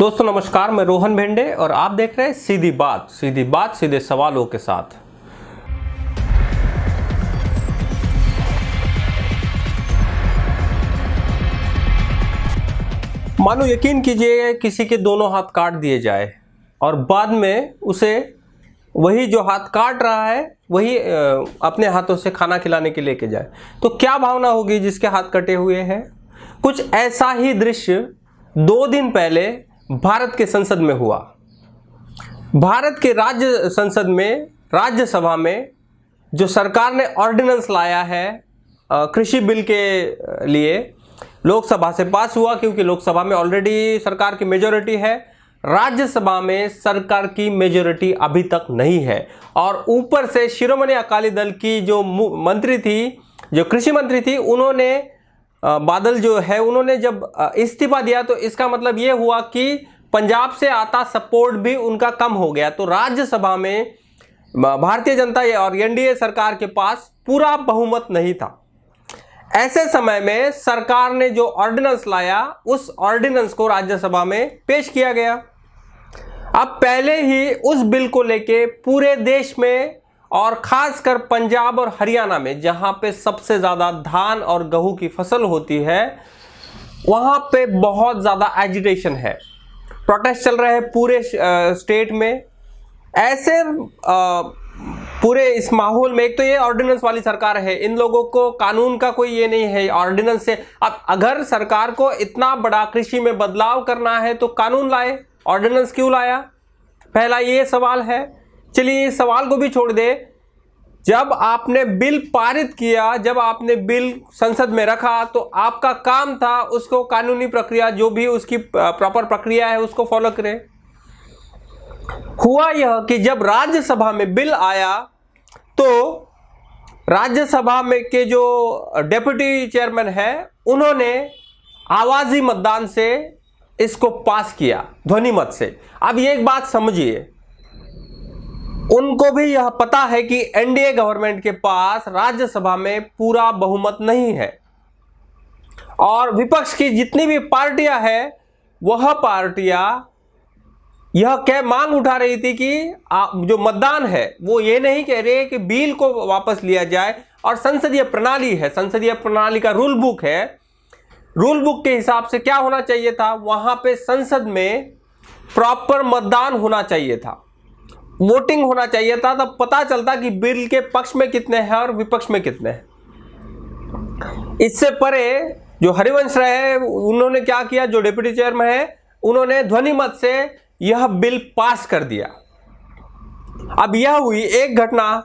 दोस्तों नमस्कार, मैं रोहन भेंडे और आप देख रहे हैं सीधी बात सीधे सवालों के साथ। मानो यकीन कीजिए किसी के दोनों हाथ काट दिए जाए और बाद में उसे वही जो हाथ काट रहा है वही अपने हाथों से खाना खिलाने के लेके जाए, तो क्या भावना होगी जिसके हाथ कटे हुए हैं। कुछ ऐसा ही दृश्य 2 दिन पहले भारत के संसद में हुआ। भारत के राज्य संसद में, राज्यसभा में जो सरकार ने ऑर्डिनेंस लाया है कृषि बिल के लिए, लोकसभा से पास हुआ क्योंकि लोकसभा में ऑलरेडी सरकार की मेजॉरिटी है। राज्यसभा में सरकार की मेजॉरिटी अभी तक नहीं है और ऊपर से शिरोमणि अकाली दल की जो मंत्री थी, जो कृषि मंत्री थी, उन्होंने बादल जो है उन्होंने जब इस्तीफा दिया तो इसका मतलब ये हुआ कि पंजाब से आता सपोर्ट भी उनका कम हो गया। तो राज्यसभा में भारतीय जनता और एनडीए सरकार के पास पूरा बहुमत नहीं था। ऐसे समय में सरकार ने जो ऑर्डिनेंस लाया उस ऑर्डिनेंस को राज्यसभा में पेश किया गया। अब पहले ही उस बिल को लेके पूरे देश में और खासकर पंजाब और हरियाणा में, जहां पे सबसे ज्यादा धान और गेहूं की फसल होती है, वहां पे बहुत ज्यादा एजिटेशन है, प्रोटेस्ट चल रहे हैं पूरे स्टेट में। ऐसे पूरे इस माहौल में एक तो ये ऑर्डिनेंस वाली सरकार है, इन लोगों को कानून का कोई ये नहीं है, ऑर्डिनेंस से। अब अगर सरकार को इतना बड़ा कृषि में बदलाव करना है तो कानून लाए, ऑर्डिनेंस क्यों लाया, पहला ये सवाल है। चलिए इस सवाल को भी छोड़ दे, जब आपने बिल पारित किया, जब आपने बिल संसद में रखा तो आपका काम था उसको कानूनी प्रक्रिया, जो भी उसकी प्रॉपर प्रक्रिया है उसको फॉलो करें। हुआ यह कि जब राज्यसभा में बिल आया तो राज्यसभा में के जो डेप्यूटी चेयरमैन है उन्होंने आवाजी मतदान से इसको पास किया, ध्वनि मत से। अब ये एक बात समझिए, उनको भी यह पता है कि एनडीए गवर्नमेंट के पास राज्यसभा में पूरा बहुमत नहीं है और विपक्ष की जितनी भी पार्टियां हैं वह पार्टियां यह क्या मांग उठा रही थी कि जो मतदान है वो ये नहीं कह रहे कि बिल को वापस लिया जाए। और संसदीय प्रणाली है, संसदीय प्रणाली का रूल बुक है, रूल बुक के हिसाब से क्या होना चाहिए था, वहां पे संसद में प्रॉपर मतदान होना चाहिए था, वोटिंग होना चाहिए था, तब पता चलता कि बिल के पक्ष में कितने हैं और विपक्ष में कितने हैं। इससे परे जो हरिवंश रहे उन्होंने क्या किया, जो डिप्टी चेयरमैन है उन्होंने ध्वनि मत से यह बिल पास कर दिया। अब यह हुई एक घटना।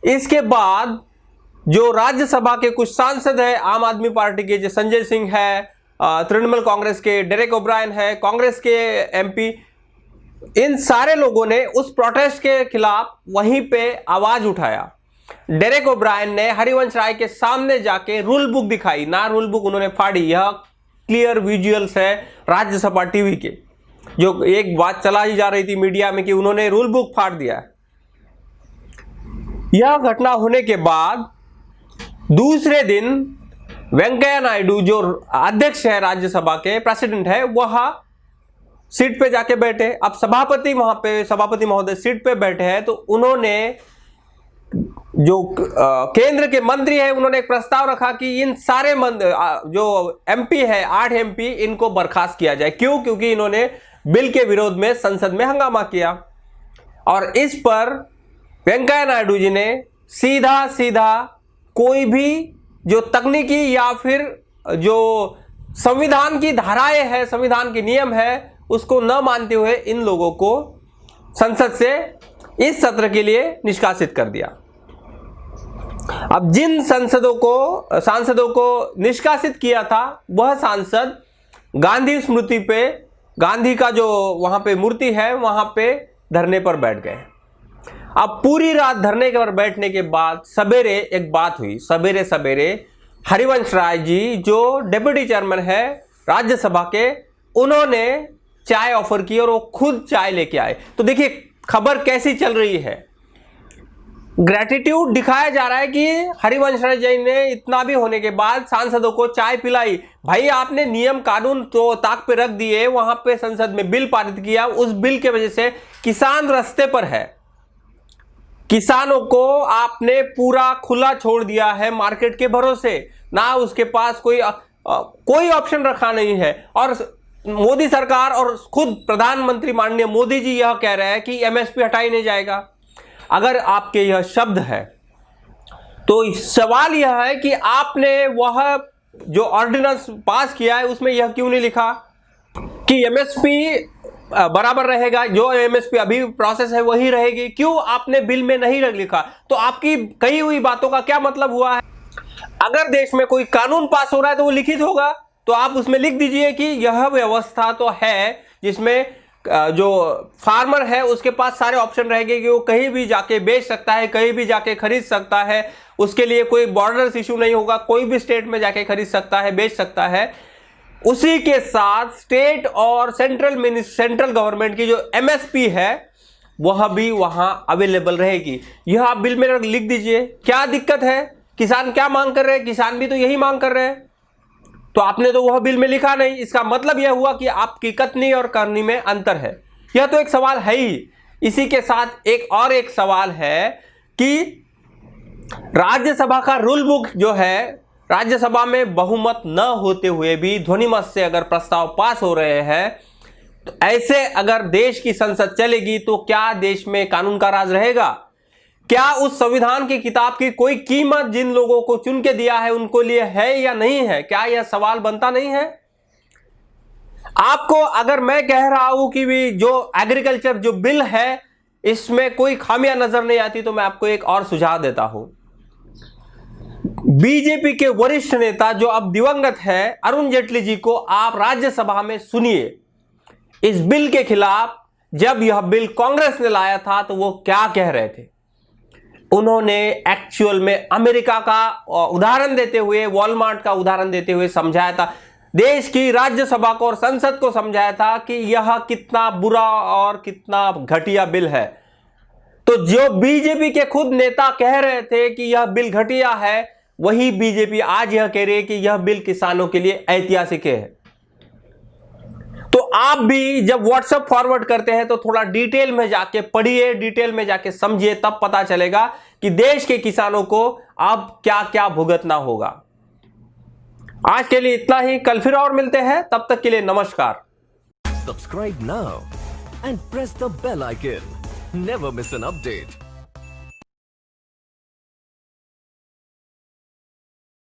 इसके बाद जो राज्यसभा के कुछ सांसद है, आम आदमी पार्टी के जो संजय सिंह है, तृणमूल कांग्रेस के डेरेक ओब्रायन है, कांग्रेस के एमपी, इन सारे लोगों ने उस प्रोटेस्ट के खिलाफ वहीं पे आवाज उठाया। डेरेक ओब्रायन ने हरिवंश राय के सामने जाके रूल बुक दिखाई ना, रूल बुक उन्होंने फाड़ी। यह क्लियर विजुअल्स है राज्यसभा टीवी के, जो एक बात चला ही जा रही थी मीडिया में कि उन्होंने रूल बुक फाड़ दिया। यह घटना होने के बाद दूसरे दिन वेंकैया नायडू, जो अध्यक्ष है राज्यसभा के, प्रेसिडेंट है, वह सीट पे जाके बैठे। अब सभापति वहां पे, सभापति महोदय सीट पे बैठे हैं, तो उन्होंने जो केंद्र के मंत्री है उन्होंने एक प्रस्ताव रखा कि इन सारे जो एमपी है, 8 एमपी, इनको बर्खास्त किया जाए। क्यों? क्योंकि इन्होंने बिल के विरोध में संसद में हंगामा किया। और इस पर वेंकैया नायडू जी ने सीधा सीधा कोई भी जो तकनीकी या फिर जो संविधान की धाराएं हैं, संविधान के नियम है, उसको न मानते हुए इन लोगों को संसद से इस सत्र के लिए निष्कासित कर दिया। अब जिन सांसदों को निष्कासित किया था वह सांसद गांधी स्मृति पे, गांधी का जो वहां पे मूर्ति है वहां पे धरने पर बैठ गए। अब पूरी रात धरने पर बैठने के बाद सवेरे एक बात हुई, सवेरे सवेरे हरिवंश राय जी जो डेप्यूटी चेयरमैन है राज्यसभा के, उन्होंने चाय ऑफर की और वो खुद चाय लेके आए। तो देखिए खबर कैसी चल रही है। ग्रैटिट्यूड दिखाया जा रहा है कि हरिवंश जी ने इतना भी होने के बाद सांसदों को चाय पिलाई। भाई आपने नियम कानून तो ताक पे रख दिए, वहां पे संसद में बिल पारित किया, उस बिल के वजह से किसान रास्ते पर है। किसानों को आपने पूरा खुला छोड़ दिया है मार्केट के भरोसे, ना उसके पास कोई ऑप्शन रखा नहीं है। और मोदी सरकार और खुद प्रधानमंत्री माननीय मोदी जी यह कह रहे हैं कि एमएसपी हटाई नहीं जाएगा। अगर आपके यह शब्द है तो सवाल यह है कि आपने वह जो ऑर्डिनेंस पास किया है उसमें यह क्यों नहीं लिखा कि एमएसपी बराबर रहेगा, जो एमएसपी अभी प्रोसेस है वही रहेगी। क्यों आपने बिल में नहीं लिखा? तो आपकी कही हुई बातों का क्या मतलब हुआ है? अगर देश में कोई कानून पास हो रहा है तो वो लिखित होगा, तो आप उसमें लिख दीजिए कि यह व्यवस्था तो है जिसमें जो फार्मर है उसके पास सारे ऑप्शन रहेंगे कि वो कहीं भी जाके बेच सकता है, कहीं भी जाके खरीद सकता है, उसके लिए कोई बॉर्डर्स इशू नहीं होगा, कोई भी स्टेट में जाके खरीद सकता है, बेच सकता है। उसी के साथ स्टेट और सेंट्रल गवर्नमेंट की जो एमएसपी है वह भी वहां अवेलेबल रहेगी। यह आप बिल में लिख दीजिए। क्या दिक्कत है? किसान क्या मांग कर रहे हैं? किसान भी तो यही मांग कर रहे हैं। तो आपने तो वह बिल में लिखा नहीं, इसका मतलब यह हुआ कि आपकी कथनी और करनी में अंतर है। यह तो एक सवाल है ही। इसी के साथ एक सवाल है कि राज्यसभा का रूल बुक जो है, राज्यसभा में बहुमत न होते हुए भी ध्वनिमत से अगर प्रस्ताव पास हो रहे हैं, तो ऐसे अगर देश की संसद चलेगी तो क्या देश में कानून का राज रहेगा? क्या उस संविधान की किताब की कोई कीमत जिन लोगों को चुन के दिया है उनको लिए है या नहीं है? क्या यह सवाल बनता नहीं है? आपको अगर मैं कह रहा हूं कि भी जो एग्रीकल्चर जो बिल है इसमें कोई खामियां नजर नहीं आती, तो मैं आपको एक और सुझाव देता हूं। बीजेपी के वरिष्ठ नेता जो अब दिवंगत है अरुण जेटली जी को आप राज्यसभा में सुनिए, इस बिल के खिलाफ जब यह बिल कांग्रेस ने लाया था तो वो क्या कह रहे थे। उन्होंने एक्चुअल में अमेरिका का उदाहरण देते हुए, वॉलमार्ट का उदाहरण देते हुए समझाया था, देश की राज्यसभा को और संसद को समझाया था कि यह कितना बुरा और कितना घटिया बिल है। तो जो बीजेपी के खुद नेता कह रहे थे कि यह बिल घटिया है, वही बीजेपी आज यह कह रही है कि यह बिल किसानों के लिए ऐतिहासिक है। तो आप भी जब व्हाट्सएप फॉरवर्ड करते हैं तो थोड़ा डिटेल में जाके पढ़िए, डिटेल में जाके समझिए, तब पता चलेगा कि देश के किसानों को अब क्या क्या भुगतना होगा। आज के लिए इतना ही, कल फिर और मिलते हैं, तब तक के लिए नमस्कार। Subscribe now and press the bell icon, never miss an update.